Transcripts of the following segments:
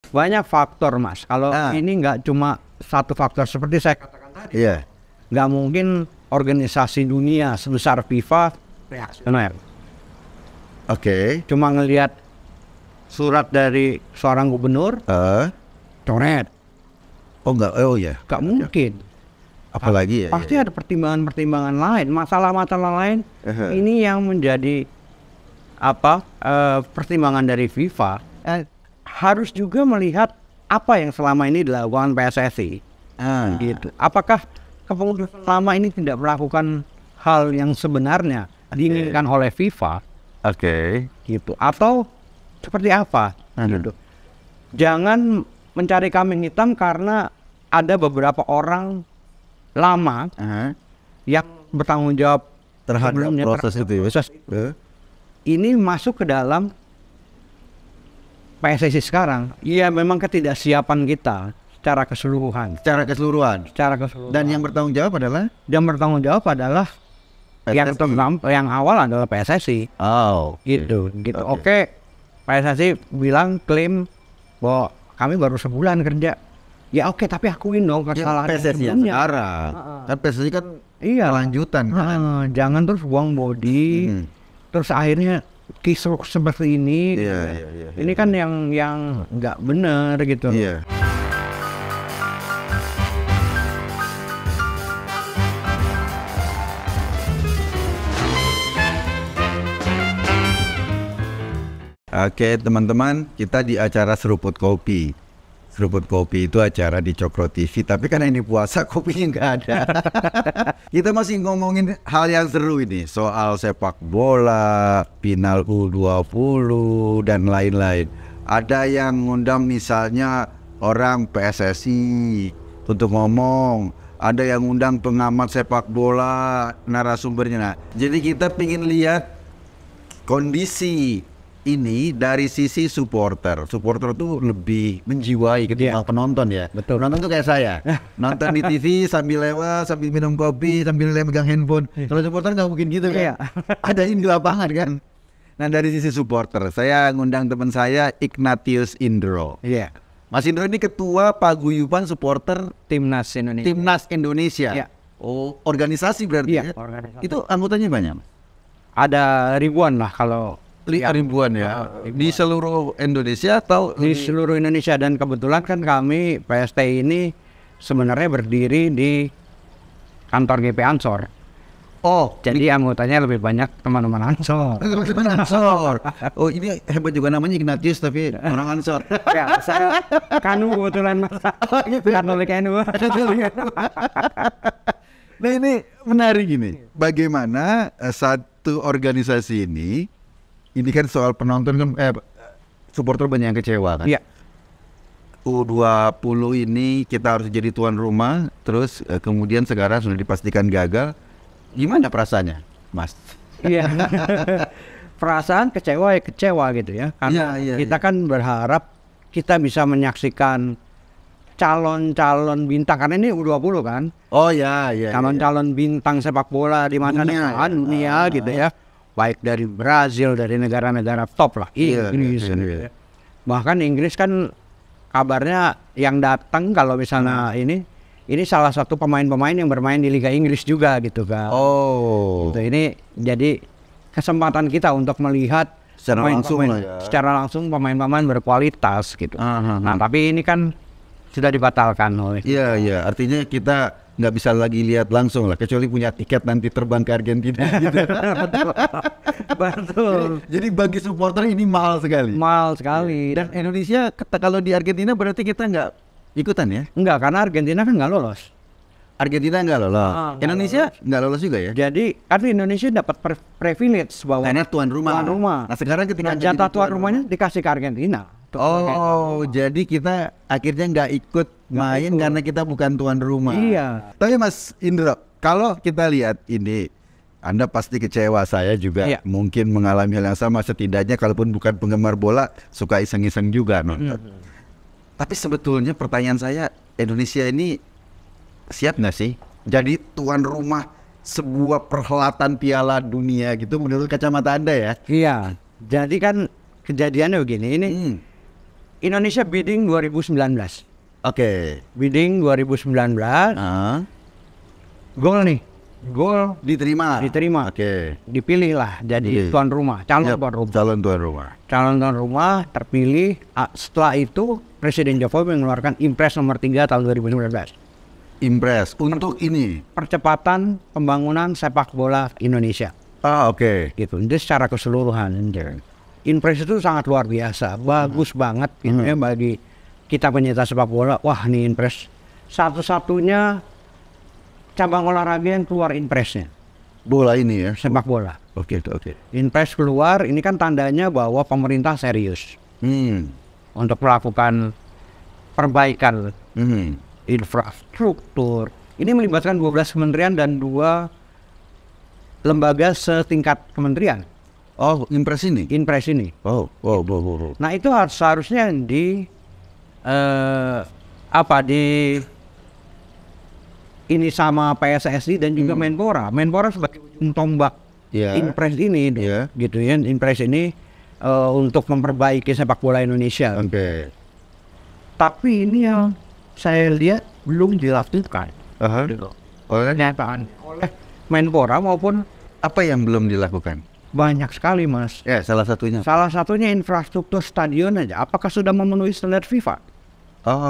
Banyak faktor, Mas. Kalau ini nggak cuma satu faktor seperti saya katakan tadi. Iya. Nggak mungkin organisasi dunia sebesar FIFA reaksioner. Oke. Cuma ngelihat surat dari seorang gubernur, coret. Oh enggak, oh ya. Nggak mungkin. Apalagi ya. Pasti ada pertimbangan-pertimbangan lain, masalah-masalah lain. Ini yang menjadi pertimbangan dari FIFA. Harus juga melihat apa yang selama ini dilakukan PSSI. Gitu. Apakah kepengurusan lama ini tidak melakukan hal yang sebenarnya diinginkan oleh FIFA? Gitu. Atau seperti apa? Gitu. Jangan mencari kambing hitam karena ada beberapa orang lama yang bertanggung jawab terhadap proses itu. Ini masuk ke dalam PSSI sekarang. Iya, memang ketidaksiapan kita secara keseluruhan. Dan yang bertanggung jawab adalah yang awal adalah PSSI. Gitu. Oke. PSSI klaim bahwa kami baru sebulan kerja. Ya oke, tapi akuin dong kesalahan PSSI yang sekarang. Kan PSSI kan lanjutan. Jangan terus buang body. Terus akhirnya kisruh seperti ini. Ini kan yang nggak benar gitu. Oke teman-teman, kita di acara Seruput Kopi. Seruput Kopi itu acara di Cokro TV, tapi karena ini puasa kopinya nggak ada. Kita masih ngomongin hal yang seru ini, soal sepak bola, final U20 dan lain-lain. Ada yang ngundang misalnya orang PSSI untuk ngomong, ada yang ngundang pengamat sepak bola, narasumbernya. Nah, jadi kita pengen lihat kondisi ini dari sisi supporter. Supporter tuh lebih menjiwai ketimbang penonton ya. Betul. Penonton tuh kayak saya, nonton di TV sambil lewat, sambil minum kopi, sambil megang handphone. Kalau supporter nggak mungkin gitu kan. Ada ini di lapangan kan. Nah dari sisi supporter, saya ngundang teman saya Ignatius Indro. Mas Indro ini ketua paguyuban supporter Timnas Indonesia. Oh, organisasi berarti ya? Organisasi. Itu anggotanya banyak? Ada ribuan lah kalau ribuan ya. Di seluruh Indonesia atau di seluruh Indonesia, dan kebetulan kan kami PST ini sebenarnya berdiri di kantor GP Ansor. Jadi anggotanya lebih banyak teman-teman Ansor. Oh, ini hebat juga namanya Ignatius tapi orang Ansor. Ya, saya Kanu kebetulan Mas. Katolik Kanu. Nah ini menarik ini. Bagaimana satu organisasi ini kan soal penonton kan, supporter banyak yang kecewa kan. U20 ini kita harus jadi tuan rumah, terus kemudian sekarang sudah dipastikan gagal. Gimana perasaannya, Mas? Perasaan kecewa gitu ya. Karena kita kan berharap kita bisa menyaksikan calon-calon bintang, karena ini U20 kan. Calon-calon bintang sepak bola di mana dunia gitu ya. Baik dari Brazil, dari negara-negara top lah, Inggris. Bahkan Inggris kan kabarnya yang datang kalau misalnya ini salah satu pemain-pemain yang bermain di Liga Inggris juga gitu kan. Gitu. Ini jadi kesempatan kita untuk melihat secara langsung pemain-pemain berkualitas gitu. Nah tapi ini kan sudah dibatalkan oleh. Artinya kita nggak bisa lagi lihat langsung lah, kecuali punya tiket nanti terbang ke Argentina gitu. Betul. Jadi bagi supporter ini mahal sekali. Dan Indonesia kalau di Argentina berarti kita nggak ikutan ya? Enggak, karena Argentina kan nggak lolos. Indonesia nggak lolos juga ya? Jadi karena Indonesia dapat privilege bahwa karena tuan rumah. Nah sekarang ketika jatah tuan rumahnya dikasih ke Argentina. Jadi kita akhirnya nggak ikut main karena kita bukan tuan rumah. Tapi Mas Indro, kalau kita lihat ini, Anda pasti kecewa, saya juga mungkin mengalami hal yang sama. Setidaknya kalaupun bukan penggemar bola, suka iseng-iseng juga nonton. Tapi sebetulnya pertanyaan saya, Indonesia ini siap nggak sih jadi tuan rumah sebuah perhelatan Piala Dunia gitu menurut kacamata Anda ya? Jadi kan kejadiannya begini, ini Indonesia bidding 2019. Oke. Bidding 2019. Gol nih. Gol diterima. Oke. Dipilih lah jadi tuan rumah, calon tuan rumah terpilih. Setelah itu Presiden Jokowi mengeluarkan Impres nomor 3 tahun 2019. Impres untuk ini percepatan pembangunan sepak bola Indonesia. Oke. Gitu. Itu secara keseluruhan. Impres itu sangat luar biasa, bagus banget gitu ya bagi kita pencinta sepak bola. Wah, nih Impres satu-satunya cabang olahraga yang keluar Impresnya. Bola ini ya, sepak bola. Oke. Impres keluar, ini kan tandanya bahwa pemerintah serius untuk melakukan perbaikan infrastruktur. Ini melibatkan 12 kementerian dan 2 lembaga setingkat kementerian. Oh, Impres ini? Impres ini. Oh. Nah, itu seharusnya ini sama PSSI dan juga Menpora. Menpora sebagai ujung tombak Impres ini, gitu ya. Impres ini untuk memperbaiki sepak bola Indonesia. Oke. Tapi ini yang saya lihat belum dilakukan. Oleh Menpora maupun apa yang belum dilakukan? Banyak sekali, Mas. Ya, salah satunya infrastruktur stadion aja. Apakah sudah memenuhi standar FIFA?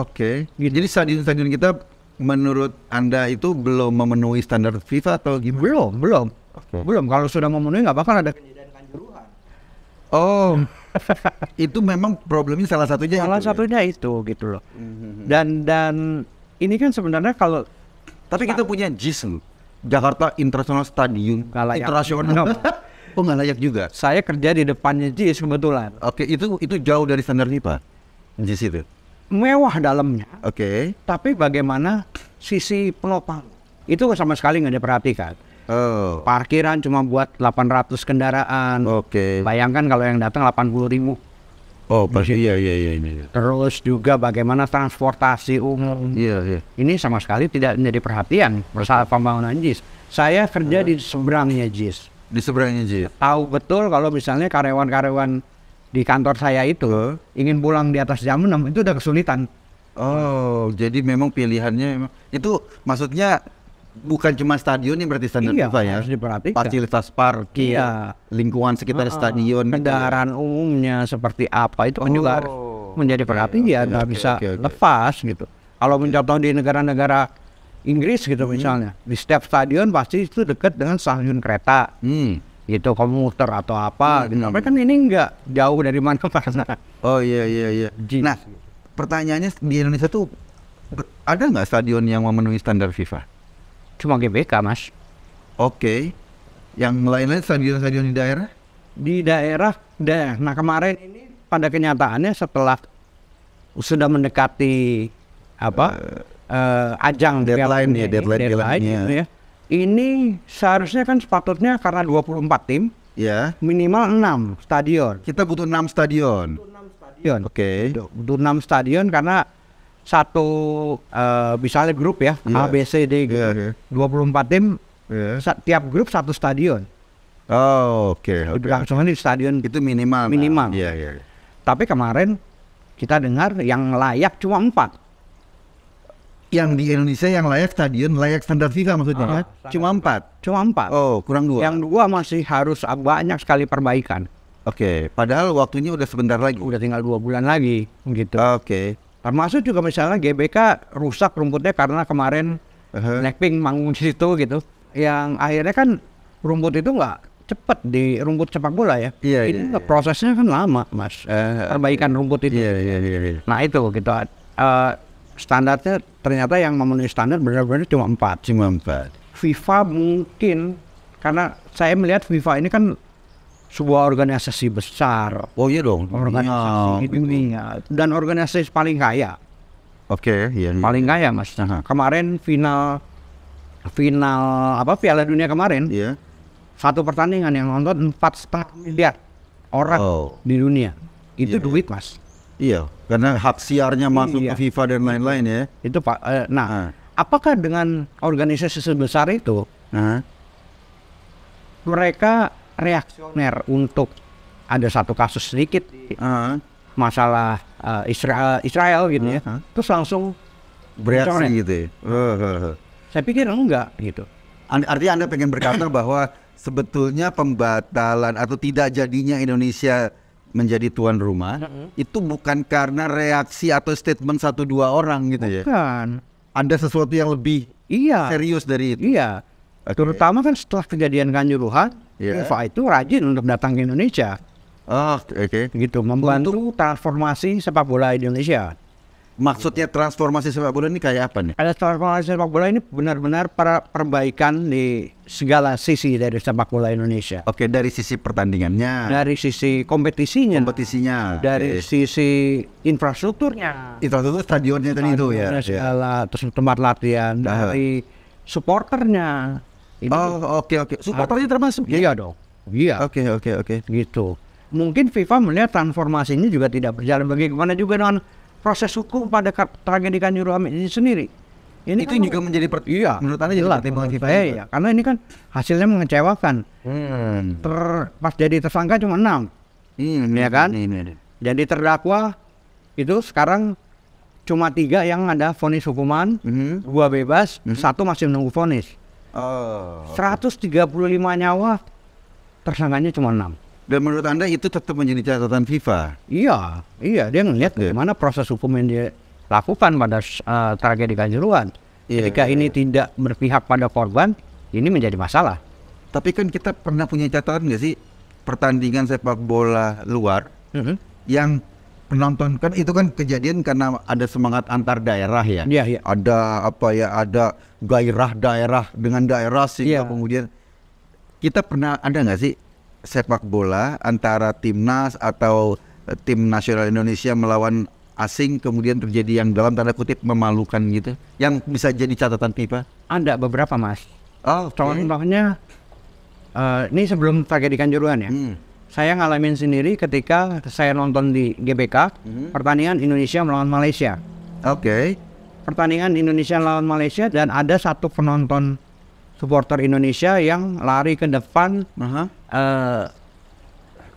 Oke. Jadi stadion-stadion kita menurut Anda itu belum memenuhi standar FIFA atau gimana? Belum. Belum. Kalau sudah memenuhi nggak bakal ada kejadian kanjuruhan. Oh. Itu memang problemnya salah satunya itu gitu loh. Dan ini kan sebenarnya kalau kita punya JIS, Jakarta International Stadium Internasional. Oh, nggak layak juga. Saya kerja di depannya JIS kebetulan. Oke, itu jauh dari standar FIFA. JIS itu mewah dalamnya. Oke. Tapi bagaimana sisi penopang itu sama sekali nggak diperhatikan. Parkiran cuma buat 800 kendaraan. Oke. Bayangkan kalau yang datang 80.000. Oh, pasti iya. Terus juga bagaimana transportasi umum. Iya. Ini sama sekali tidak menjadi perhatian bersama pembangunan JIS. Saya kerja di seberangnya JIS. Tahu betul kalau misalnya karyawan-karyawan di kantor saya itu ingin pulang di atas jam 6 itu udah kesulitan. Oh, jadi memang pilihannya itu maksudnya bukan cuma stadion yang berarti standar FIFA ya. Harus diperhatikan. Fasilitas parkir, lingkungan sekitar stadion, kendaraan umumnya seperti apa itu kan juga harus menjadi perhatian, nggak bisa lepas gitu. Kalau mencontoh di negara-negara Inggris gitu misalnya, di setiap stadion pasti itu dekat dengan stasiun kereta. Gitu, komuter atau apa gitu. Tapi kan ini nggak jauh dari mana-mana. Oh iya. Nah, pertanyaannya di Indonesia tuh ada nggak stadion yang memenuhi standar FIFA? Cuma GBK, Mas. Oke. Yang lain-lain stadion-stadion di daerah? Di daerah. Nah, kemarin ini pada kenyataannya setelah sudah mendekati ajang deadline gitu ya. Ini seharusnya kan sepatutnya karena 24 tim, minimal 6 stadion. Kita butuh 6 stadion. Oke. Butuh 6 stadion karena satu misalnya grup ya, A, B, C, D gitu. 24 tim, tiap grup satu stadion. Oh, oke. Langsung di stadion itu minimal. Iya. Tapi kemarin kita dengar yang layak cuma 4. Yang di Indonesia yang layak stadion layak standar FIFA maksudnya cuma 4. Oh, kurang 2. Yang 2 masih harus banyak sekali perbaikan. Oke. Padahal waktunya udah sebentar lagi. Udah tinggal 2 bulan lagi gitu. Oke. Termasuk juga misalnya GBK rusak rumputnya karena kemarin Blackpink manggung di situ gitu. Yang akhirnya kan rumput itu nggak cepet di rumput sepak bola ya. Ini prosesnya kan lama, Mas. Perbaikan rumput itu. Iya. Nah itu gitu. Standarnya ternyata yang memenuhi standar benar-benar cuma 4. FIFA mungkin karena saya melihat FIFA ini kan sebuah organisasi besar. Oh iya dong. Organisasi dunia dan organisasi paling kaya. Oke, iya. Paling kaya, Mas. Kemarin final Piala Dunia kemarin. Iya. Satu pertandingan yang nonton 4,5 miliar orang di dunia. Itu duit, Mas. Iya, karena hak siarnya masuk ke FIFA dan lain-lain ya. Itu Pak. Apakah dengan organisasi sebesar itu mereka reaksioner untuk ada satu kasus sedikit masalah Israel gitu ya, terus langsung bereaksi gitu ya. Saya pikir enggak gitu. Artinya Anda pengen berkata bahwa sebetulnya pembatalan atau tidak jadinya Indonesia menjadi tuan rumah itu bukan karena reaksi atau statement 1-2 orang gitu ya. Bukan. Ada sesuatu yang lebih serius dari itu. Iya. Terutama kan setelah kejadian Kanjuruhan, FIFA itu rajin untuk datang ke Indonesia. Gitu, membantu transformasi sepak bola Indonesia. Maksudnya transformasi sepak bola ini kayak apa nih? Ada transformasi sepak bola ini benar-benar perbaikan di segala sisi dari sepak bola Indonesia. Dari sisi pertandingannya, dari sisi kompetisinya, dari sisi infrastrukturnya, stadionnya tadi itu ya, segala, terus tempat latihan, dari supporternya. Supporternya termasuk? Iya dong. Iya. Oke. Gitu. Mungkin FIFA melihat transformasi ini juga tidak berjalan bagaimana juga dengan proses hukum pada tragedi Kanjuruhan ini sendiri. Ini itu kan juga menjadi menurut Anda jadi pertimbangan FIFA ya, karena ini kan hasilnya mengecewakan. Pas jadi tersangka cuma 6, ya kan? Jadi terdakwa itu sekarang cuma 3 yang ada vonis hukuman, 2 bebas, 1 masih menunggu vonis. 135 nyawa, tersangkanya cuma 6. Dan menurut Anda itu tetap menjadi catatan FIFA? Iya, dia ngelihat bagaimana proses hukum yang dia lakukan pada tragedi Kanjuruhan. Ketika ini tidak berpihak pada korban, ini menjadi masalah. Tapi kan kita pernah punya catatan nggak sih pertandingan sepak bola luar yang penonton, kan itu kan kejadian karena ada semangat antar daerah ya. Ada ada gairah daerah dengan daerah sehingga kemudian kita pernah ada nggak sih sepak bola antara timnas atau tim nasional Indonesia melawan asing kemudian terjadi yang dalam tanda kutip memalukan gitu, yang bisa jadi catatan FIFA? Ada beberapa, Mas. Contohnya ini sebelum tragedi Kanjuruhan ya. Saya ngalamin sendiri ketika saya nonton di GBK pertandingan Indonesia melawan Malaysia. Pertandingan Indonesia melawan Malaysia dan ada satu penonton supporter Indonesia yang lari ke depan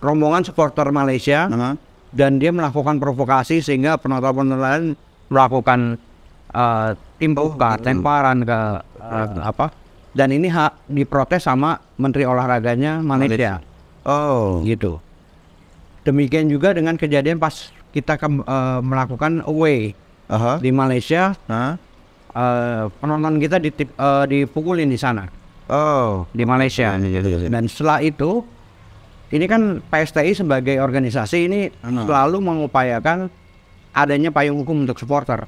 rombongan supporter Malaysia dan dia melakukan provokasi sehingga penonton lain melakukan timbukan, lemparan ke dan ini diprotes sama Menteri Olahraganya Malaysia. Gitu. Demikian juga dengan kejadian pas kita melakukan away di Malaysia. Penonton kita dipukulin di sana, di Malaysia. Dan setelah itu, ini kan PSTI sebagai organisasi ini selalu mengupayakan adanya payung hukum untuk supporter.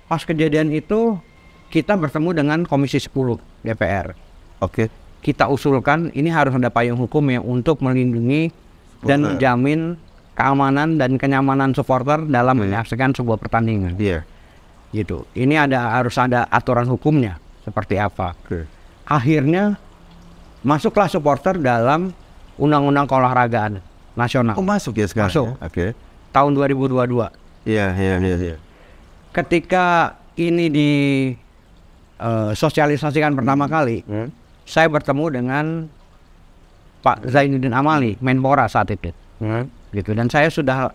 Pas kejadian itu, kita bertemu dengan Komisi 10 DPR. Kita usulkan ini harus ada payung hukum ya untuk melindungi dan menjamin keamanan dan kenyamanan supporter dalam menyaksikan sebuah pertandingan. Gitu. Ini harus ada aturan hukumnya seperti apa. Akhirnya masuklah supporter dalam Undang-Undang Keolahragaan Nasional. Masuk ya sekarang? Masuk. Tahun 2022. Ketika ini sosialisasikan pertama kali, saya bertemu dengan Pak Zainuddin Amali, Menpora saat itu. Gitu. Dan saya sudah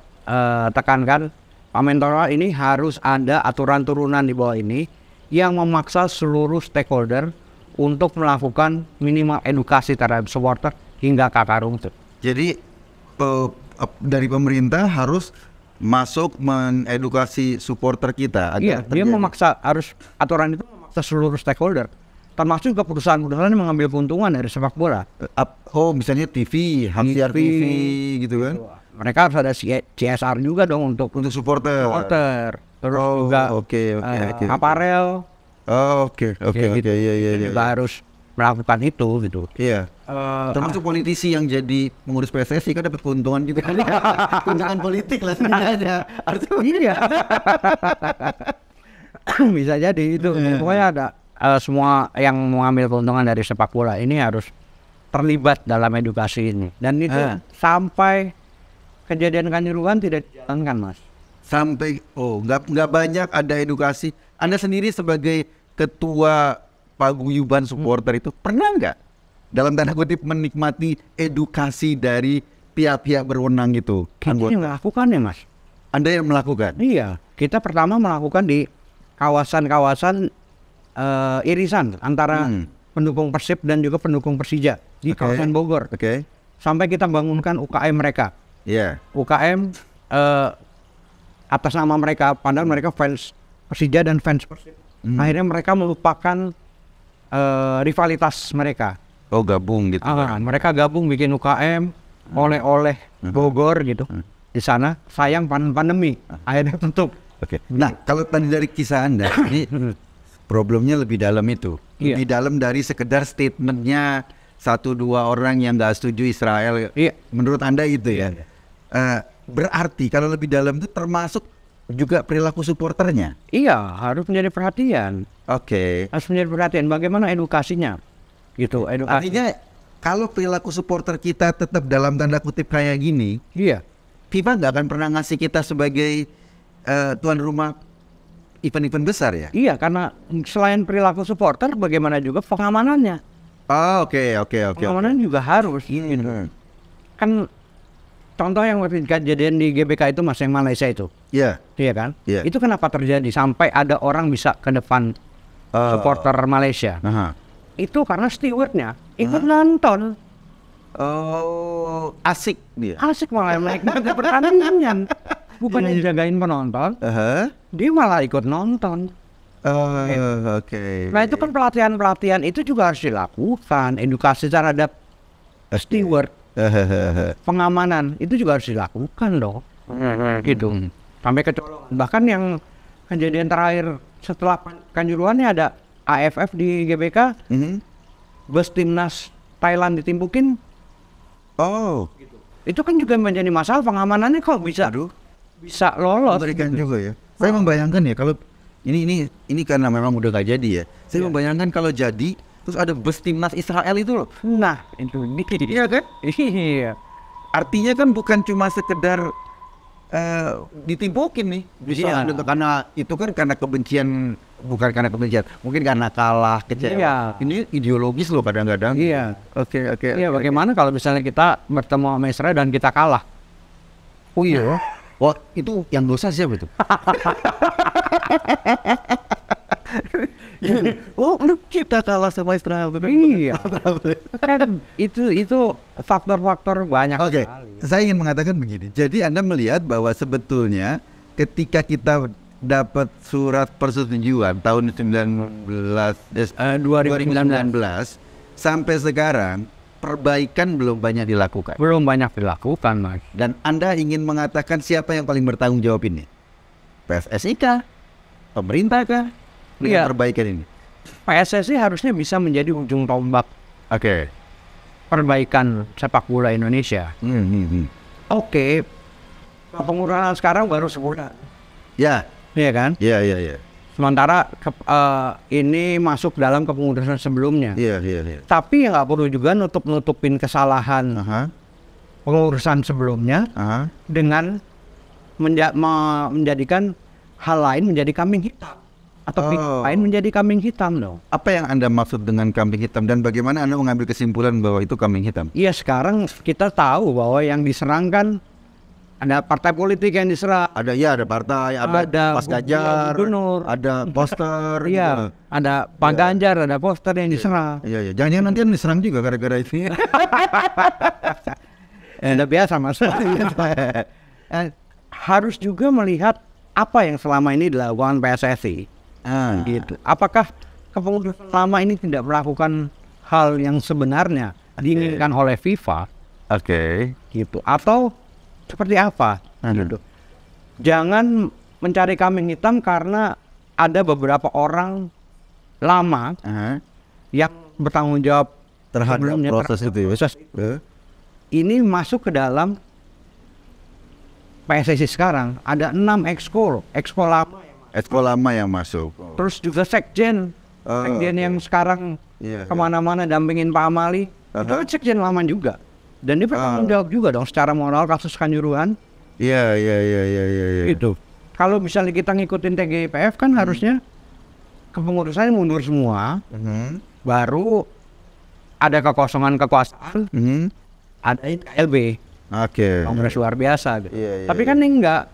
tekankan Pak Menpora ini harus ada aturan turunan di bawah ini yang memaksa seluruh stakeholder untuk melakukan minimal edukasi terhadap supporter hingga ke akar rumput. Jadi dari pemerintah harus masuk mengedukasi supporter kita. Dia memaksa, harus aturan itu memaksa seluruh stakeholder, termasuk ke perusahaan-perusahaan yang mengambil keuntungan dari sepak bola. Misalnya TV, Hamsiar TV gitu kan? Mereka harus ada CSR juga dong untuk supporter. Terus juga aparel. Juga harus melakukan itu gitu. Termasuk politisi yang jadi pengurus PSSI kan dapat keuntungan juga. Keuntungan politik lah sebenarnya. Bisa jadi itu. Pokoknya ada semua yang mengambil keuntungan dari sepak bola ini harus terlibat dalam edukasi ini. Dan itu sampai kejadian Kanjuruhan tidak dijalankan, Mas. Sampai nggak banyak ada edukasi. Anda sendiri sebagai ketua paguyuban supporter itu pernah nggak dalam tanda kutip menikmati edukasi dari pihak-pihak berwenang itu? Kita yang melakukan ya Mas. Anda yang melakukan? Iya, kita pertama melakukan di kawasan-kawasan irisan antara pendukung Persib dan juga pendukung Persija di kawasan Bogor. Sampai kita bangunkan UKM mereka. UKM atas nama mereka, padahal mereka fans Persija dan fans Persib. Akhirnya mereka melupakan rivalitas mereka. Oh, gabung gitu. Mereka gabung bikin UKM, oleh-oleh Bogor gitu. Di sana sayang pandemi, akhirnya tutup. Nah, kalau tadi dari kisah Anda, ini problemnya lebih dalam itu. Lebih dalam dari sekedar statementnya 1-2 orang yang nggak setuju Israel. Menurut Anda itu ya? Berarti kalau lebih dalam itu termasuk juga perilaku supporternya? Iya, harus menjadi perhatian. Harus menjadi perhatian. Bagaimana edukasinya? Gitu. Artinya kalau perilaku supporter kita tetap dalam tanda kutip kayak gini, FIFA nggak akan pernah ngasih kita sebagai tuan rumah event-event besar ya? Iya, karena selain perilaku supporter, bagaimana juga pengamanannya? Pengamanan juga harus. Kan contoh yang kejadian di GBK itu Mas, yang Malaysia itu. Iya kan? Itu kenapa terjadi sampai ada orang bisa ke depan supporter Malaysia? Itu karena stewardnya ikut nonton. Asik dia. Asik malah menikmati pertandingan. Bukannya jagain penonton, dia malah ikut nonton. Nah itu kan pelatihan itu juga harus dilakukan. Edukasi terhadap steward, pengamanan itu juga harus dilakukan dong. Gitu. Sampai kecolongan. Bahkan yang kejadian terakhir setelah Kanjuruhannya ada AFF di GBK, bus timnas Thailand ditimpukin. Gitu. Itu kan juga menjadi masalah, pengamanannya kok bisa lolos. Memberikan juga ya. Saya membayangkan ya kalau ini karena memang udah gak jadi ya. Saya membayangkan kalau jadi terus ada bus timnas Israel itu loh. Nah, itu iya kan? Iya. Artinya kan bukan cuma sekedar ditimpukin nih. Karena itu kan karena kebencian, bukan karena kebencian, mungkin karena kalah, kecewa. Ini ideologis loh kadang-kadang. Iya. Bagaimana kalau misalnya kita bertemu sama Israel dan kita kalah? Oh iya. Wah, itu yang dosa siapa itu? Kita kalah sama Israel. Iya. itu faktor-faktor banyak sekali. Saya ingin mengatakan begini. Jadi Anda melihat bahwa sebetulnya ketika kita dapat surat persetujuan tahun 2019 sampai sekarang, perbaikan belum banyak dilakukan. Mas. Dan Anda ingin mengatakan siapa yang paling bertanggung jawab ini? PSSI kah? Pemerintah kah? Perbaikan ini. PSSI harusnya bisa menjadi ujung tombak perbaikan sepak bola Indonesia. Pengurangan sekarang baru sebulan. Iya kan? Iya. Sementara ini masuk dalam kepengurusan sebelumnya. Iya. Tapi nggak perlu juga nutupin kesalahan pengurusan sebelumnya dengan menjadikan hal lain menjadi kambing hitam atau lain menjadi kambing hitam dong. Apa yang Anda maksud dengan kambing hitam dan bagaimana Anda mengambil kesimpulan bahwa itu kambing hitam? Iya, sekarang kita tahu bahwa yang diserang kan ada partai politik yang diserang. Ada partai, ada Mas Ganjar, ada poster. Iya, ada Pak Ganjar, ada poster yang diserang. Iya. Jangan-jangan nanti yang diserang juga gara-gara itu. Udah biasa Mas. Harus juga melihat apa yang selama ini dilakukan PSSI. Gitu. Apakah kepengurusan lama ini tidak melakukan hal yang sebenarnya diinginkan oleh FIFA? Gitu. Atau seperti apa? Gitu. Jangan mencari kambing hitam karena ada beberapa orang lama yang bertanggung jawab terhadap proses itu. Ini masuk ke dalam PSSI sekarang. Ada 6 exco lama yang masuk. Terus juga sekjen yang sekarang kemana-mana dampingin Pak Amali. Itu kan sekjen lama juga. Dan dia bertanggung jawab juga dong secara moral kasus Kanjuruhan. Iya. Itu. Kalau misalnya kita ngikutin TGIPF kan harusnya kepengurusannya mundur semua. Baru ada kekosongan kekuasaan. Ada KLB. Oke. Kongres luar biasa. Gitu. Tapi kan ini enggak.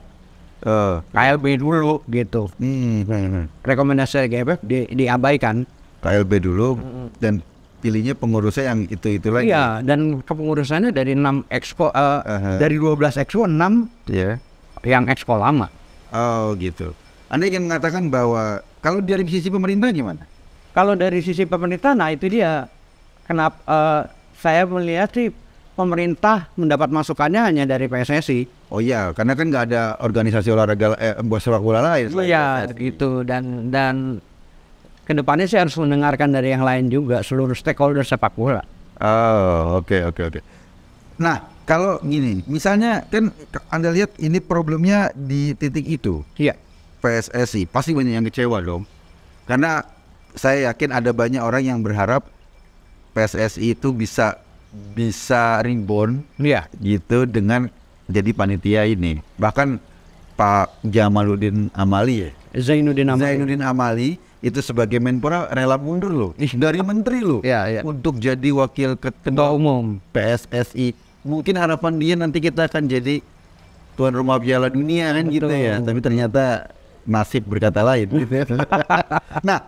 KLB dulu gitu. Rekomendasi GFF diabaikan. KLB dulu dan pilihnya pengurusnya yang itu lagi. Iya, dan kepengurusannya dari 6 exco dari 12 exco 6 yang exco lama. Oh, gitu. Anda ingin mengatakan bahwa kalau dari sisi pemerintah gimana? Kalau dari sisi pemerintah, nah itu dia. Kenapa saya melihat sih pemerintah mendapat masukannya hanya dari PSSI. Oh iya, karena kan nggak ada organisasi olahraga sepak bola lain. Iya, gitu. Dan kedepannya sih harus mendengarkan dari yang lain juga, seluruh stakeholder sepak bola. Oh, oke. Nah, kalau gini, misalnya kan Anda lihat ini problemnya di titik itu. Iya. PSSI pasti banyak yang kecewa dong. Karena saya yakin ada banyak orang yang berharap PSSI itu bisa rebound gitu dengan jadi panitia ini. Bahkan Pak Jamaluddin Amali Zainuddin Amali itu sebagai Menpora rela mundur loh dari menteri loh untuk jadi wakil ketua umum PSSI. Mungkin harapan dia nanti kita akan jadi tuan rumah Piala Dunia kan. Betul. Gitu ya. Tapi ternyata nasib berkata lain. Nah,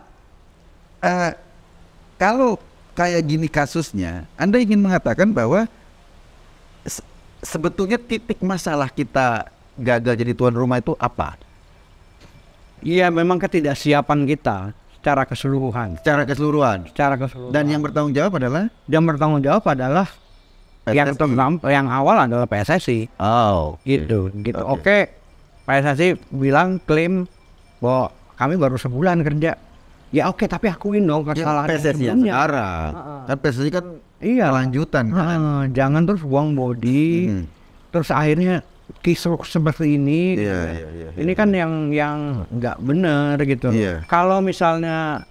kalau kayak gini kasusnya, Anda ingin mengatakan bahwa sebetulnya titik masalah kita gagal jadi tuan rumah itu apa? Iya, memang ketidaksiapan kita secara keseluruhan. Dan yang bertanggung jawab adalah? Yang awal adalah PSSI. Oh, gitu. Oke, PSSI klaim bahwa kami baru sebulan kerja. Ya oke, tapi akuin dong kesalahan PSSI sekarang. Kan PSSI kan lanjutan kan. Jangan terus buang body. Terus akhirnya kisruh seperti ini. Ini kan yang nggak benar gitu. Kalau misalnya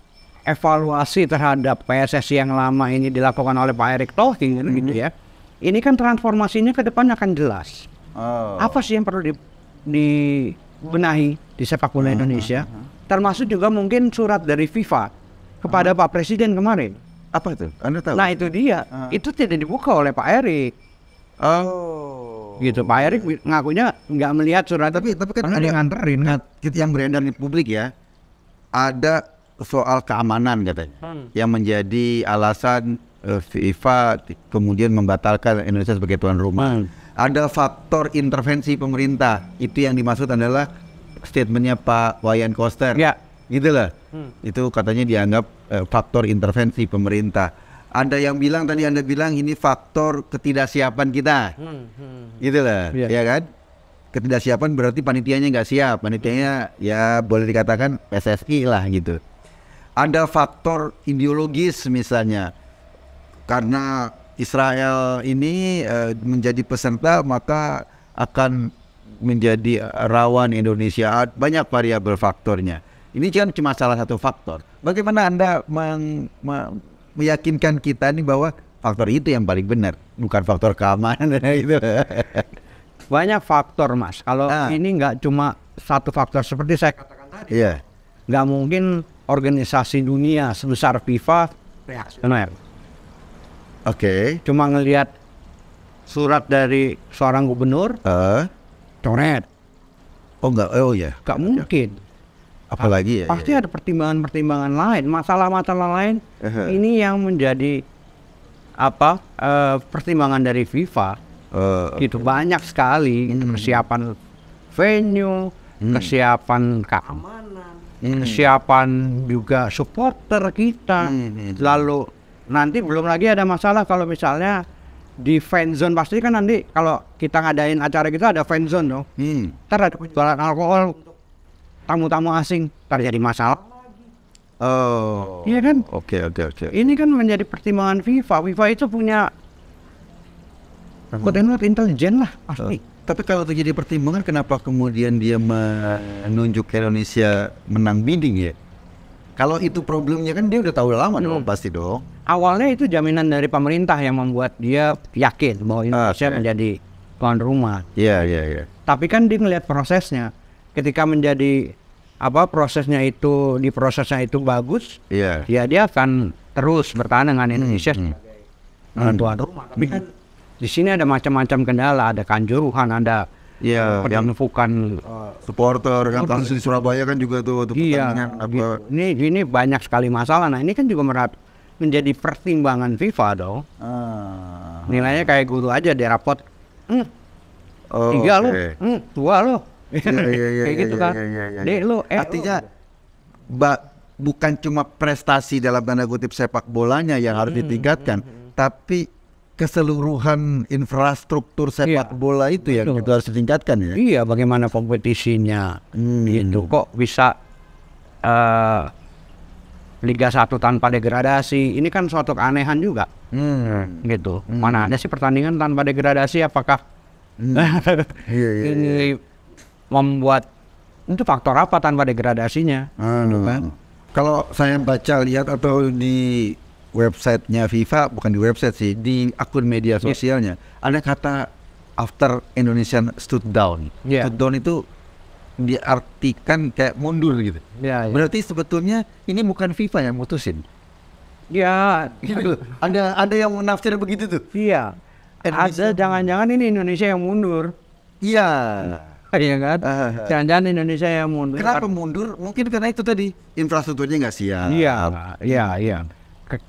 evaluasi terhadap PSSI yang lama ini dilakukan oleh Pak Erick Thohir gitu ya. Ini kan transformasinya ke depan akan jelas. Apa sih yang perlu dibenahi di sepak bola Indonesia? Termasuk juga mungkin surat dari FIFA kepada Pak Presiden kemarin. Apa itu? Anda tahu? Nah itu dia. Itu tidak dibuka oleh Pak Erick. Gitu. Pak Erick ngakunya nggak melihat surat. Tapi kan ada nganterin yang beredar di publik ya. Ada soal keamanan katanya. Yang menjadi alasan FIFA kemudian membatalkan Indonesia sebagai tuan rumah. Ada faktor intervensi pemerintah. Itu yang dimaksud adalah statementnya Pak Wayan Koster. Gitu lah. Itu katanya dianggap faktor intervensi pemerintah. Ada yang bilang tadi Anda bilang ini faktor ketidaksiapan kita. Gitu lah, ya kan? Ketidaksiapan berarti panitianya nggak siap. Panitianya ya boleh dikatakan PSSI lah gitu. Ada faktor ideologis misalnya. Karena Israel ini menjadi peserta maka akan menjadi rawan Indonesia. Banyak variabel faktornya. Ini kan cuma salah satu faktor. Bagaimana Anda meyakinkan kita nih bahwa faktor itu yang paling benar, bukan faktor keamanan gitu. Banyak faktor, Mas. Kalau ini nggak cuma satu faktor seperti saya katakan tadi. Nggak mungkin organisasi dunia sebesar FIFA reaksioner. Cuma ngelihat surat dari seorang gubernur, coret. Nggak mungkin. Apalagi pasti ada pertimbangan-pertimbangan lain, masalah-masalah lain. Ini yang menjadi pertimbangan dari FIFA. Itu banyak sekali. Persiapan venue, kesiapan keamanan, kesiapan juga supporter kita. Lalu nanti belum lagi ada masalah kalau misalnya di fan zone, pasti kan nanti kalau kita ngadain acara kita ada fan zone dong. Ntar ada penjualan alkohol untuk tamu-tamu asing, terjadi masalah lagi. Iya kan? Oke. Ini kan menjadi pertimbangan FIFA. FIFA itu punya koordinat intelijen lah pasti. Tapi kalau terjadi pertimbangan, kenapa kemudian dia menunjuk Indonesia menang bidding ya? Kalau itu problemnya kan dia udah tahu lama dong, pasti dong. Awalnya itu jaminan dari pemerintah yang membuat dia yakin bahwa Indonesia menjadi tuan rumah. Iya. Tapi kan dia melihat prosesnya. Ketika menjadi prosesnya itu bagus, ya dia akan terus bertahan dengan Indonesia sebagai tuan rumah. Tapi kan di sini ada macam-macam kendala, ada kanjuruhan, ada penumpukan supporter kan, kasus di Surabaya kan juga tuh pertandingan apa. Ini banyak sekali masalah. Nah, ini kan juga menjadi pertimbangan FIFA dong. Nilainya kayak guru aja di rapot. 3 lo, 2 lo. Kayak gitu kan. Lo artinya bukan cuma prestasi dalam tanda kutip sepak bolanya yang harus ditingkatkan, tapi keseluruhan infrastruktur sepak bola itu yang itu harus ditingkatkan ya. Iya, bagaimana kompetisinya. Gitu kok bisa Liga 1 tanpa degradasi. Ini kan suatu keanehan juga. Gitu. Mana ada sih pertandingan tanpa degradasi? Apakah ini membuat itu faktor apa tanpa degradasinya? Kalau saya baca lihat atau di websitenya FIFA, bukan di website sih, di akun media sosialnya, ada kata after Indonesian stood down. Stood down itu diartikan kayak mundur gitu. Berarti sebetulnya ini bukan FIFA yang mutusin. Gitu. Ada yang menafsir begitu tuh. Ada jangan-jangan ini Indonesia yang mundur. Iya kan? Jangan-jangan Indonesia yang mundur. Kenapa mundur? Mungkin karena itu tadi infrastrukturnya nggak siap. Iya.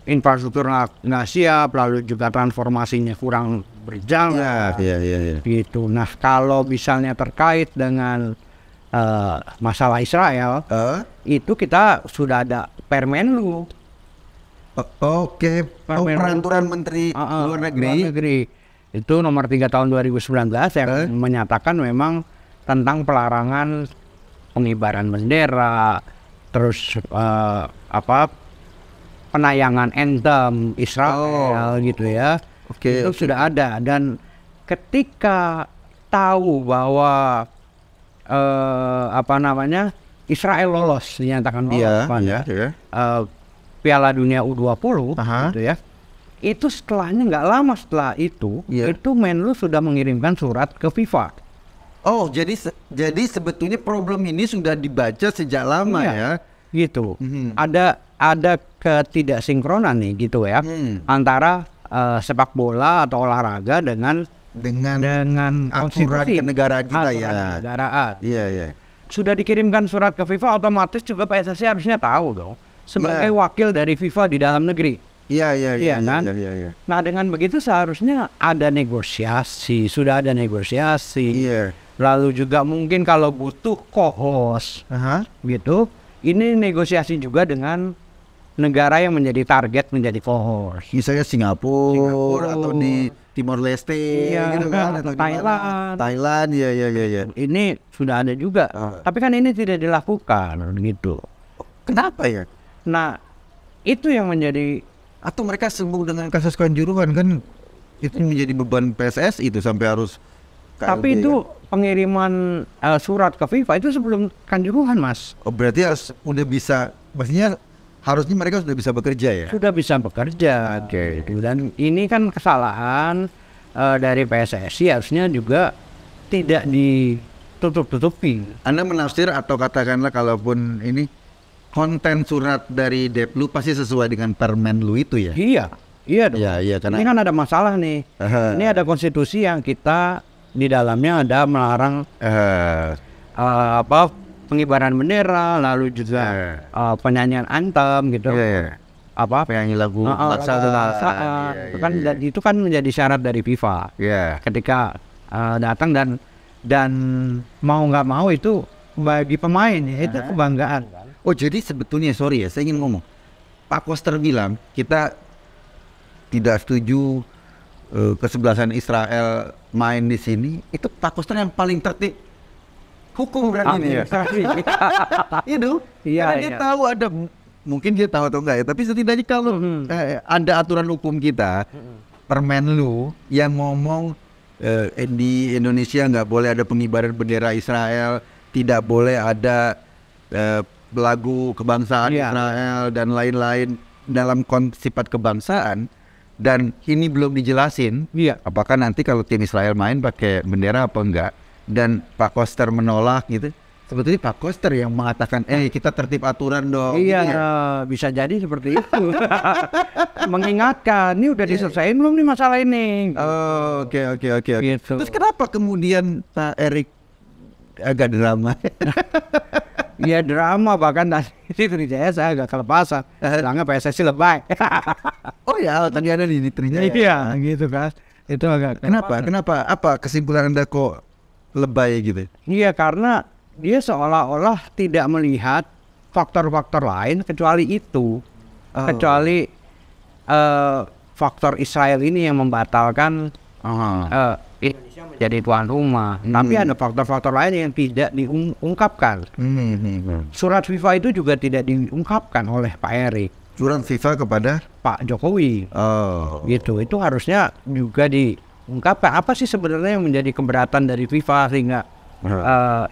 Infrastruktur nggak siap, lalu juga transformasinya kurang berjalan. Iya. Gitu. Nah, kalau misalnya terkait dengan masalah Israel, itu kita sudah ada Permenlu. Peraturan Menteri Luar Negeri. Itu nomor 3 tahun 2019 yang menyatakan memang tentang pelarangan pengibaran bendera, terus penayangan anthem Israel gitu ya. Itu sudah ada, dan ketika tahu bahwa Israel lolos dinyatakan lolos Piala Dunia U20 gitu ya. Itu setelahnya nggak lama setelah itu Menlu sudah mengirimkan surat ke FIFA. Jadi sebetulnya problem ini sudah dibaca sejak lama ya. Gitu. Ada ketidaksinkronan nih gitu ya antara sepak bola atau olahraga dengan aturan kenegaraan kita kenegaraan. Iya. Sudah dikirimkan surat ke FIFA, otomatis juga PSSI harusnya tahu dong sebagai wakil dari FIFA di dalam negeri. Iya. Nah, dengan begitu seharusnya ada negosiasi, sudah ada negosiasi. Lalu juga mungkin kalau butuh co-host, gitu, ini negosiasi juga dengan negara yang menjadi target menjadi co-host. Misalnya Singapura atau di Timor Leste, gitu kan, atau Thailand, ya. Ini sudah ada juga, tapi kan ini tidak dilakukan, gitu. Kenapa ya? Nah, itu yang menjadi. Atau mereka sibuk dengan kasus kanjuruhan kan, itu menjadi beban PSSI itu sampai harus KLB. Tapi itu pengiriman surat ke FIFA itu sebelum kanjuruhan, Mas. Berarti udah bisa, maksudnya harusnya mereka sudah bisa bekerja ya? Sudah bisa bekerja, dan ini kan kesalahan dari PSSI, harusnya juga tidak ditutup-tutupi. Anda menafsir atau katakanlah kalaupun ini konten surat dari Deplu pasti sesuai dengan Permenlu itu ya? Iya dong. Karena ini kan ada masalah nih. Ini ada konstitusi yang kita di dalamnya ada melarang pengibaran bendera, lalu juga penyanyian anthem gitu. Penyanyi lagu kan itu kan menjadi syarat dari FIFA. Ketika datang dan mau nggak mau itu bagi pemain ya, itu kebanggaan. Jadi sebetulnya sorry ya, saya ingin ngomong. Pak Koster bilang kita tidak setuju kesebelasan Israel main di sini. Itu Pak Koster yang paling tertib hukum berarti ini. Karena dia tahu ada, mungkin dia tahu atau enggak ya, tapi setidaknya kalau ada aturan hukum kita, Permenlu yang ngomong di Indonesia nggak boleh ada pengibaran bendera Israel, tidak boleh ada lagu kebangsaan Israel dan lain-lain dalam sifat kebangsaan, dan ini belum dijelasin apakah nanti kalau tim Israel main pakai bendera apa enggak, dan Pak Koster menolak gitu. Sebetulnya Pak Koster yang mengatakan, kita tertib aturan dong. Iya, gitu ya? Bisa jadi seperti itu. Mengingatkan, ini udah diselesaikan belum nih masalah ini? Oh, oke. Gitu. Terus kenapa kemudian Pak Erik agak drama? Iya drama, bahkan tadi Sriwijaya saya agak kelepasan. Bilangnya PSSI lebay. Oh ya, tadi ada di Sriwijaya. Iya, gitu kan. Itu agak Kenapa? Apa kesimpulan Anda kok lebay gitu? Iya, karena dia seolah-olah tidak melihat faktor-faktor lain kecuali itu. Kecuali faktor Israel ini yang membatalkan Indonesia menjadi tuan rumah. Tapi ada faktor-faktor lain yang tidak diungkapkan. Surat FIFA itu juga tidak diungkapkan oleh Pak Erik. Surat FIFA kepada Pak Jokowi. Gitu. Itu harusnya juga diungkapkan. Apa sih sebenarnya yang menjadi keberatan dari FIFA sehingga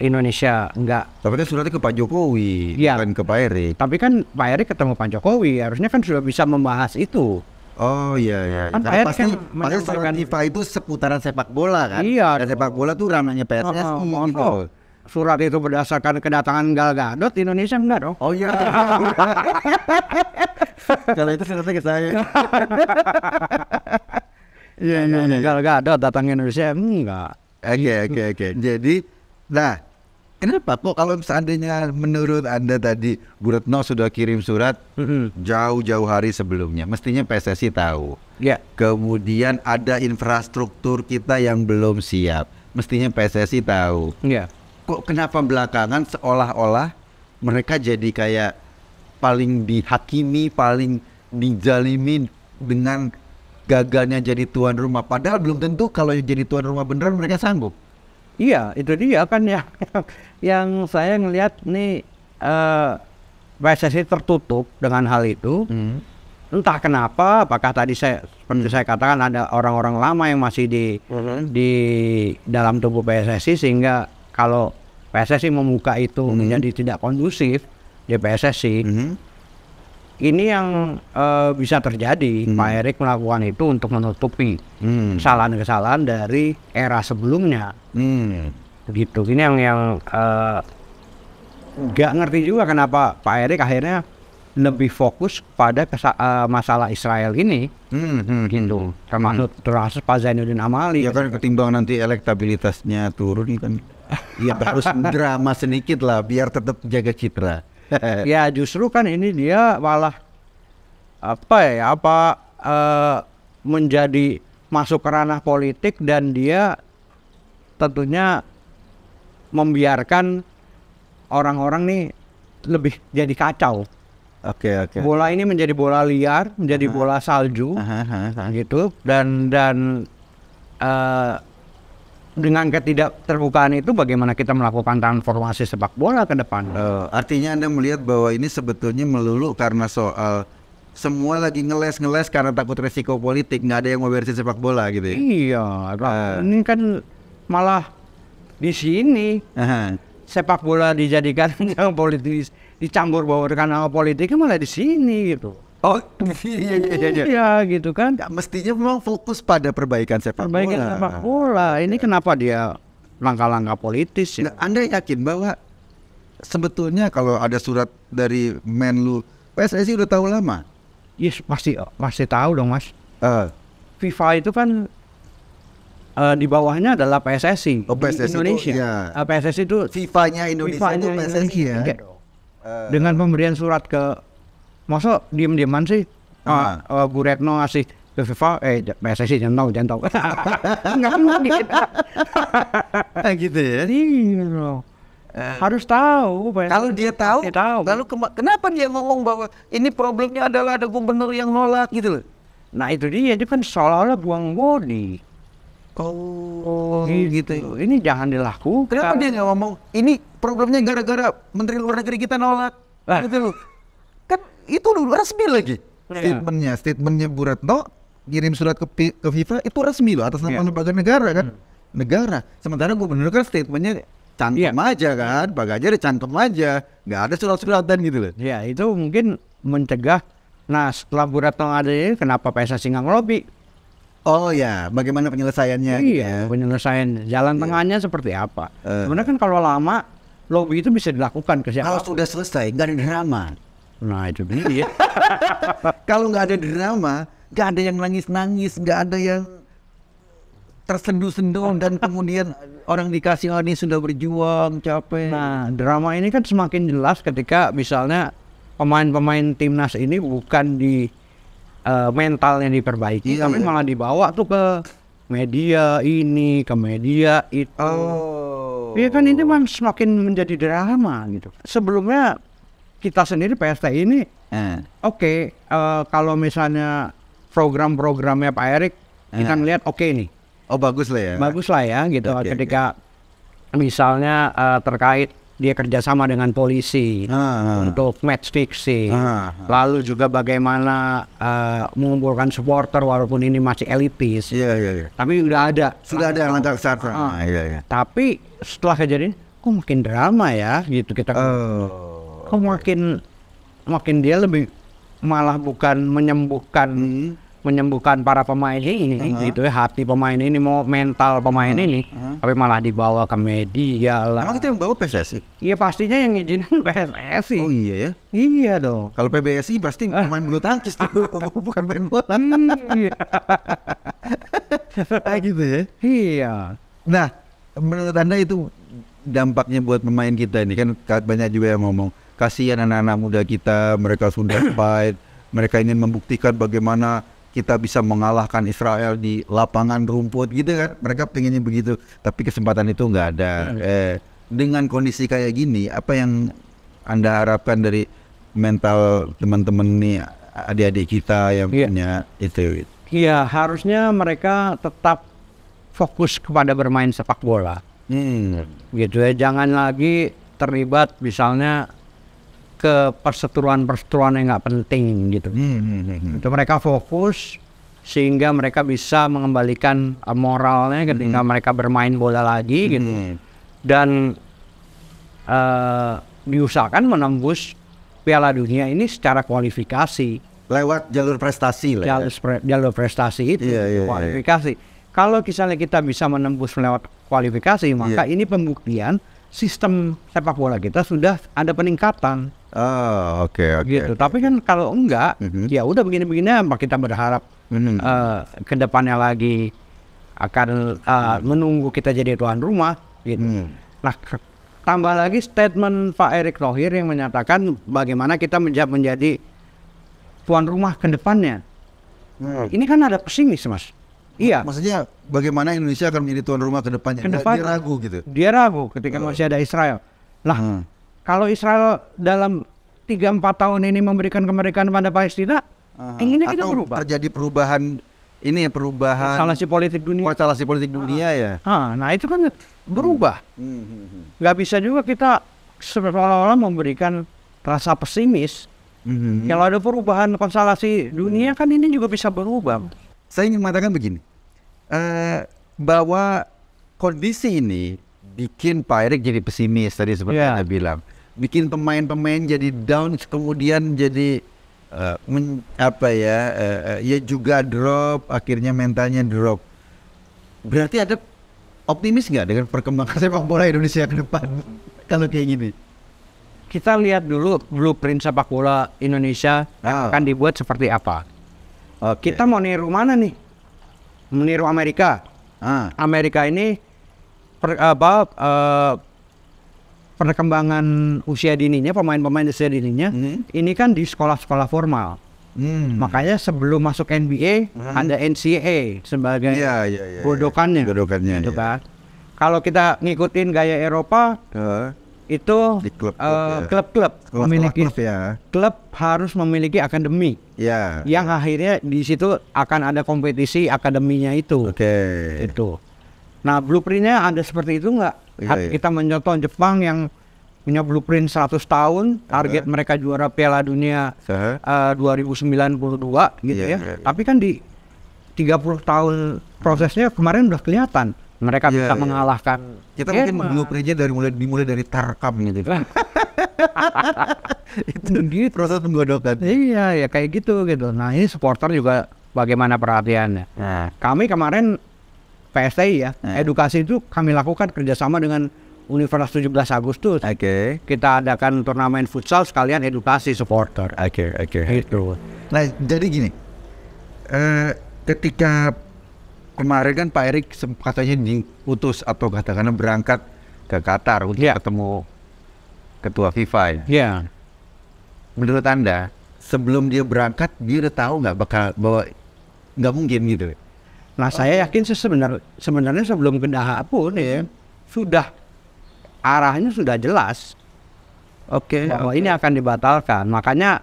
Indonesia enggak? Tapi kan suratnya ke Pak Jokowi, bukan ke Pak Erik. Tapi kan Pak Erik ketemu Pak Jokowi, harusnya kan sudah bisa membahas itu. Oh iya. Kan Pasti surat FIFA itu seputaran sepak bola kan? Iya. Dan sepak bola tuh ranahnya PSSI gitu. Surat itu berdasarkan kedatangan Gal Gadot, Indonesia enggak dong? Oh iya. Kalau itu suratnya ke saya. Iya. Gal Gadot datang ke Indonesia enggak. Oke. Jadi, nah, kenapa kok kalau seandainya menurut Anda tadi Bu Retno sudah kirim surat jauh-jauh hari sebelumnya, mestinya PSSI tahu. Ya. Kemudian ada infrastruktur kita yang belum siap, mestinya PSSI tahu. Iya. Kok kenapa belakangan seolah-olah mereka jadi kayak paling dihakimi, paling dijalimin dengan gagalnya jadi tuan rumah, padahal belum tentu kalau jadi tuan rumah beneran mereka sanggup. Iya, itu dia kan ya yang saya ngelihat nih PSSI tertutup dengan hal itu. Entah kenapa, apakah tadi seperti saya katakan ada orang-orang lama yang masih di dalam tubuh PSSI sehingga kalau PSSI membuka itu menjadi tidak kondusif di PSSI. Ini yang bisa terjadi. Pak Erik melakukan itu untuk menutupi kesalahan-kesalahan dari era sebelumnya. Gitu. Ini yang nggak ngerti juga kenapa Pak Erik akhirnya lebih fokus pada masalah Israel ini. Gitu. Termasuk Pak Zainuddin Amali. Ya kan ketimbang nanti elektabilitasnya turun kan. Ya harus drama sedikit lah biar tetap jaga citra. Ya justru kan ini dia malah menjadi masuk ke ranah politik dan dia tentunya membiarkan orang-orang nih lebih jadi kacau. Oke. Bola ini menjadi bola liar, menjadi bola salju, gitu dan dengan ketidakterbukaan itu bagaimana kita melakukan transformasi sepak bola ke depan? Artinya Anda melihat bahwa ini sebetulnya melulu karena soal semua lagi ngeles karena takut resiko politik, nggak ada yang mau beresin sepak bola gitu ya? Iya, ini kan malah di sini sepak bola dijadikan yang politis, dicampur bawakan nama politiknya malah di sini gitu. Oh iya gitu kan. Ya, mestinya memang fokus pada perbaikan sepak bola. Ini kenapa dia langkah-langkah politis ya? Nah, Anda yakin bahwa sebetulnya kalau ada surat dari Menlu PSSI udah tahu lama? Yes, pasti tahu dong Mas. FIFA itu kan di bawahnya adalah PSSI. PSSI Indonesia. Itu, ya. PSSI itu FIFA-nya Indonesia itu PSSI ya. Dengan pemberian surat ke masa diem-dieman sih Bu Retno ngasih ke FIFA, PSSI jangan tahu. Nggak mungkin. Gitu ya? Harus tahu. Kalau dia tahu. Lalu kenapa dia ngomong bahwa ini problemnya adalah ada gubernur yang nolak gitu loh? Nah itu dia, itu kan seolah-olah buang bodi. Gitu. Ini jangan dilakukan. Kenapa dia nggak ngomong ini problemnya gara-gara Menteri Luar Negeri kita nolak? Gitu loh. Kan itu resmi lagi. Statementnya Bu Retno kirim surat ke FIFA itu resmi loh atas nama lembaga negara kan. Negara. Sementara gubernur kan statementnya cantum aja kan. Bagajnya cantum aja. Nggak ada surat-suratan gitu loh. Ya itu mungkin mencegah. Nah setelah Bu Retno ada ini kenapa PSSI nggak ngelobi? Oh ya, bagaimana penyelesaiannya? Iya, penyelesaian jalan tengahnya seperti apa? Sebenarnya kan kalau lama lobby itu bisa dilakukan ke siapa. Kalau sudah selesai, nggak ada drama. Nah itu dia. Kalau nggak ada drama, nggak ada yang nangis-nangis, nggak ada yang tersenduh-senduh dan kemudian orang dikasih ini sudah berjuang capek. Nah drama ini kan semakin jelas ketika misalnya pemain-pemain timnas ini bukan di mentalnya diperbaiki, tapi malah dibawa tuh ke media ini, ke media itu. Iya kan ini memang semakin menjadi drama gitu. Sebelumnya kita sendiri PSTI ini oke, kalau misalnya program-programnya Pak Erik kita ngeliat oke nih. Oh bagus lah ya. Bagus lah ya gitu. Ketika misalnya terkait dia kerjasama dengan polisi untuk match fixing, lalu juga bagaimana mengumpulkan supporter walaupun ini masih elitis. Tapi sudah ada langkah ke sana. Tapi setelah kejadian, kok makin drama ya gitu kita. Kok makin dia lebih malah bukan menyembuhkan para pemain ini gitu ya, hati pemain ini, mau mental pemain ini, tapi malah dibawa ke media lah. Emang itu yang bawa PSSI? Iya pastinya yang izinin PSSI. Oh iya ya? Iya dong. Kalau PBSI pasti main bulu tangkis tuh, bukan main bola. Iya. Gitu ya? Iya. Nah, menurut Anda itu dampaknya buat pemain kita ini kan banyak juga yang ngomong kasihan anak-anak muda kita, mereka sudah fight, mereka ingin membuktikan bagaimana kita bisa mengalahkan Israel di lapangan rumput gitu kan, mereka pengennya begitu, tapi kesempatan itu nggak ada. Dengan kondisi kayak gini, apa yang Anda harapkan dari mental teman-teman nih, adik-adik kita yang punya itu? Iya, harusnya mereka tetap fokus kepada bermain sepak bola. Gitu ya, jangan lagi terlibat misalnya ke perseteruan yang nggak penting gitu. Itu mereka fokus sehingga mereka bisa mengembalikan moralnya ketika mereka bermain bola lagi gitu. Dan diusahakan menembus Piala Dunia ini secara kualifikasi lewat jalur prestasi lah. Jalur prestasi itu kualifikasi. Kalau misalnya kita bisa menembus lewat kualifikasi, maka ini pembuktian sistem sepak bola kita sudah ada peningkatan. Oke. Gitu. Tapi kan kalau enggak, ya udah begini-begini, kita berharap ke depannya lagi akan menunggu kita jadi tuan rumah. Gitu. Nah, tambah lagi statement Pak Erick Thohir yang menyatakan bagaimana kita menjadi tuan rumah ke depannya. Ini kan ada pesimis, Mas. Iya. Maksudnya bagaimana Indonesia akan menjadi tuan rumah ke depannya? Dia ragu gitu. Dia ragu ketika masih ada Israel. Lah, kalau Israel dalam 3-4 tahun ini memberikan kemerdekaan pada Palestina, ini kita berubah. Terjadi perubahan konstelasi politik dunia. Ya. Nah itu kan berubah. Nggak bisa juga kita seolah-olah memberikan rasa pesimis. Kalau ada perubahan konstelasi dunia kan ini juga bisa berubah. Saya ingin mengatakan begini, bahwa kondisi ini bikin Pak Erik jadi pesimis tadi seperti Anda bilang, bikin pemain-pemain jadi down, kemudian jadi ya juga drop, akhirnya mentalnya drop. Berarti ada optimis nggak dengan perkembangan sepak bola Indonesia ke depan kalau kayak gini? Kita lihat dulu blueprint sepak bola Indonesia akan dibuat seperti apa. Kita mau niru mana nih? Meniru Amerika. Amerika ini perkembangan usia dininya, pemain-pemain usia dininya, ini kan di sekolah-sekolah formal. Makanya sebelum masuk NBA ada NCAA sebagai godokannya. Gitu kan. Kalau kita ngikutin gaya Eropa, itu klub-klub memiliki klub harus memiliki akademi yang akhirnya di situ akan ada kompetisi akademinya itu. Itu. Nah blueprintnya ada seperti itu nggak? Kita mencontoh Jepang yang punya blueprint 100 tahun, target mereka juara Piala Dunia 2092 gitu ya. Tapi kan di 30 tahun prosesnya kemarin udah kelihatan. Mereka bisa mengalahkan. Kita mungkin blueprintnya dimulai dari Tarkam gitu. Itu gitu. Proses penggodokan. Iya, ya kayak gitu. Nah ini supporter juga bagaimana perhatiannya. Kami kemarin PSTI ya, edukasi itu kami lakukan kerjasama dengan Universitas 17 Agustus. Kita adakan turnamen futsal sekalian edukasi supporter. Gitu. Nah, jadi gini. Ketika kemarin kan Pak Erik katanya diutus atau katakanlah berangkat ke Qatar untuk ketemu ketua FIFA. Menurut Anda, sebelum dia berangkat, dia udah tahu nggak bahwa nggak mungkin gitu? Nah, saya yakin sebenarnya sebelum ke Doha pun sudah arahnya sudah jelas. Bahwa ini akan dibatalkan. Makanya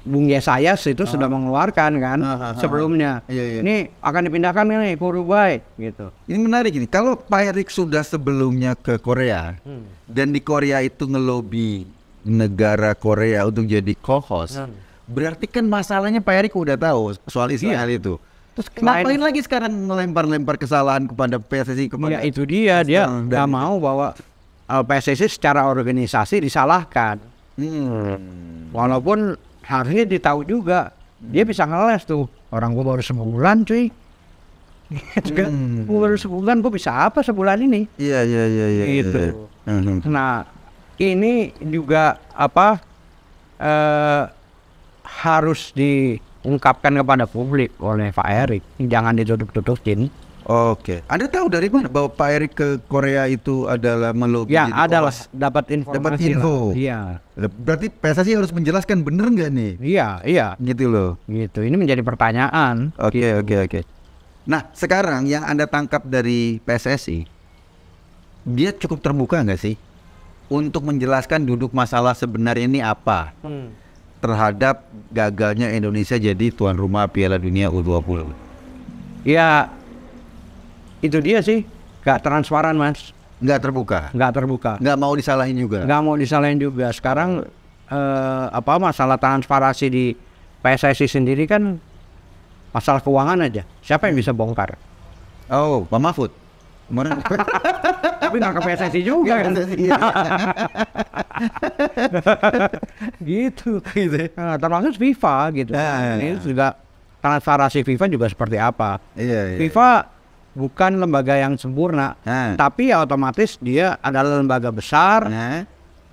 Bung Yesayas itu sudah mengeluarkan kan sebelumnya. Ini akan dipindahkan nih ke Uruguay gitu. Ini menarik ini. Kalau Pak Erik sudah sebelumnya ke Korea dan di Korea itu ngelobi negara Korea untuk jadi co-host, berarti kan masalahnya Pak Erik udah tahu soal Israel itu. Terus ngapain lagi sekarang melempar-lempar kesalahan kepada PSSI? Ya itu dia nggak mau bahwa PSSI secara organisasi disalahkan. Walaupun harusnya ditahu juga, dia bisa ngeles tuh. Orang gua baru sebulan cuy. Gua baru sebulan, gua bisa apa sebulan ini? Iya. Gitu. Nah ini juga harus diungkapkan kepada publik oleh Pak Erik, jangan ditutup-tutupin. Anda tahu dari mana bahwa Pak Erik ke Korea itu adalah melobi? Ya, adalah dapat info. Iya. Berarti PSSI harus menjelaskan bener nggak nih? Iya. Gitu loh. Gitu. Ini menjadi pertanyaan. Oke. Nah, sekarang yang Anda tangkap dari PSSI, dia cukup terbuka nggak sih untuk menjelaskan duduk masalah sebenarnya ini apa terhadap gagalnya Indonesia jadi tuan rumah Piala Dunia U20? Ya, itu dia sih, nggak transparan Mas. Nggak terbuka. Nggak mau disalahin juga. Sekarang masalah transparansi di PSSI sendiri kan masalah keuangan aja. Siapa yang bisa bongkar? Pak Mahfud. Tapi nggak ke PSSI juga kan? gitu. Nah, termasuk FIFA gitu. Ini juga transparansi FIFA juga seperti apa? FIFA bukan lembaga yang sempurna, tapi ya otomatis dia adalah lembaga besar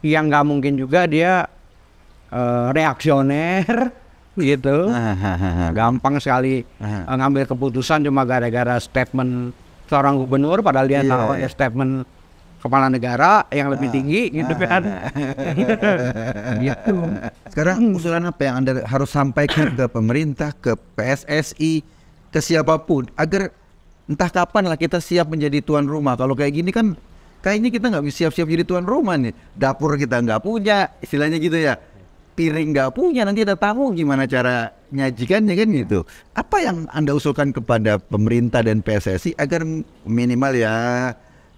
yang nggak mungkin juga dia reaksioner gitu. Gampang sekali ngambil keputusan cuma gara-gara statement seorang gubernur, padahal dia tahu statement kepala negara yang lebih tinggi gitu kan. Gitu. Sekarang usulan apa yang Anda harus sampaikan ke pemerintah, ke PSSI, ke siapapun agar entah kapan lah kita siap menjadi tuan rumah? Kalau kayak gini kan kayaknya kita nggak bisa siap-siap jadi tuan rumah nih. Dapur kita nggak punya, istilahnya gitu ya. Piring nggak punya, nanti ada tamu gimana cara nyajikannya kan gitu. Apa yang Anda usulkan kepada pemerintah dan PSSI agar minimal ya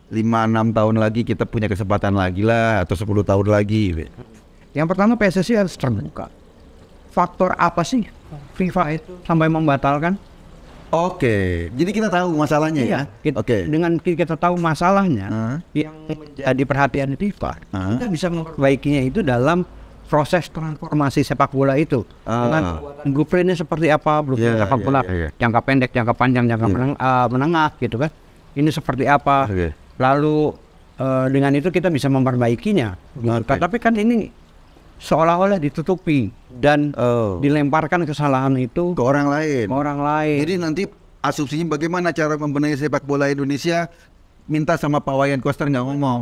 5-6 tahun lagi kita punya kesempatan lagi lah, atau 10 tahun lagi? Yang pertama PSSI harus terbuka. Faktor apa sih FIFA itu sampai membatalkan? Jadi kita tahu masalahnya ya. Dengan kita tahu masalahnya, yang menjadi perhatian FIFA, kita bisa memperbaikinya itu dalam proses transformasi sepak bola itu. Dengan blueprintnya seperti apa, blueprint sepak bola jangka pendek, jangka panjang, jangka menengah gitu kan. Ini seperti apa. Lalu dengan itu kita bisa memperbaikinya. Tapi kan ini seolah-olah ditutupi dan dilemparkan kesalahan itu ke orang lain. Jadi nanti asumsinya bagaimana cara membenahi sepak bola Indonesia, minta sama Pak Wayan Koster nggak ngomong.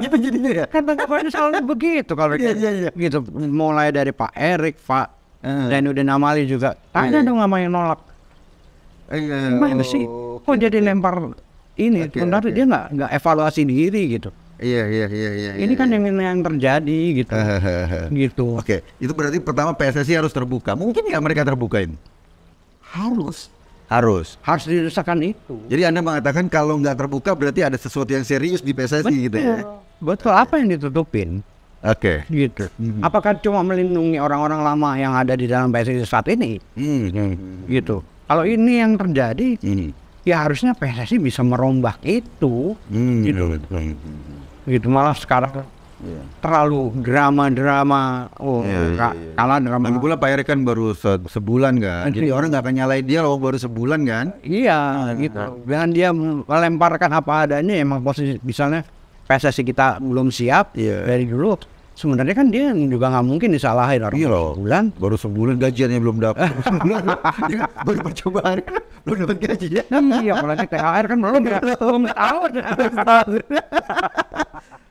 Gitu jadinya ya. Kan tanggapannya selalu begitu kalau gitu. Mulai dari Pak Erik, Pak Zainuddin Amali juga. Tanya dong sama yang nolak. Gimana sih? Kok jadi lempar ini? Sebenarnya dia nggak evaluasi diri gitu. Iya. Ini kan yang terjadi gitu. Gitu. Itu berarti pertama PSSI harus terbuka. Mungkin nggak mereka terbukain? Harus didesakkan itu. Jadi Anda mengatakan kalau nggak terbuka berarti ada sesuatu yang serius di PSSI gitu ya? Betul. Apa yang ditutupin? Gitu. Apakah cuma melindungi orang-orang lama yang ada di dalam PSSI saat ini? Gitu. Kalau ini yang terjadi, ya harusnya PSSI bisa merombak itu. Gitu. Malah sekarang terlalu drama-drama. Kalah drama. Lagi pula Pak Erick kan baru sebulan kan, jadi orang nggak akan nyalain dia loh baru sebulan kan. Iya, gitu. Dengan dia melemparkan apa adanya, emang posisi misalnya PSSI kita belum siap dari dulu. Sebenarnya kan dia juga nggak mungkin disalahin orang baru sebulan gajiannya belum dapat. Baru percobaan belum dapat gaji ya. Iya, apalagi THR kan belum tahun.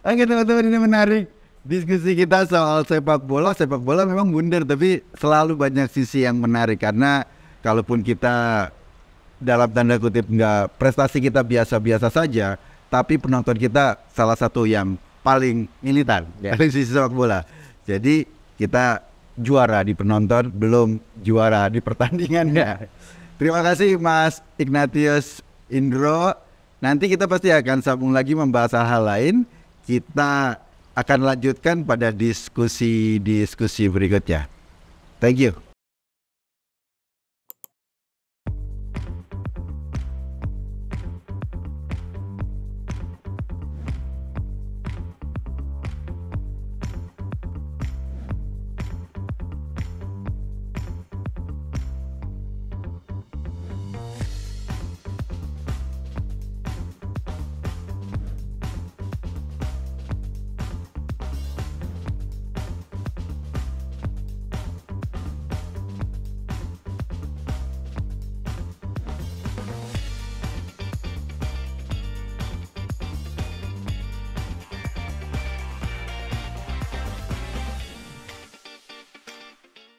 Oke teman-teman, ini menarik diskusi kita soal sepak bola. Sepak bola memang bundar, tapi selalu banyak sisi yang menarik, karena kalaupun kita dalam tanda kutip prestasi kita biasa-biasa saja, tapi penonton kita salah satu yang paling militan dari sisi sepak bola. Jadi kita juara di penonton, belum juara di pertandingannya. Terima kasih Mas Ignatius Indro. Nanti kita pasti akan sambung lagi membahas hal-hal lain. Kita akan lanjutkan pada diskusi berikutnya. Thank you.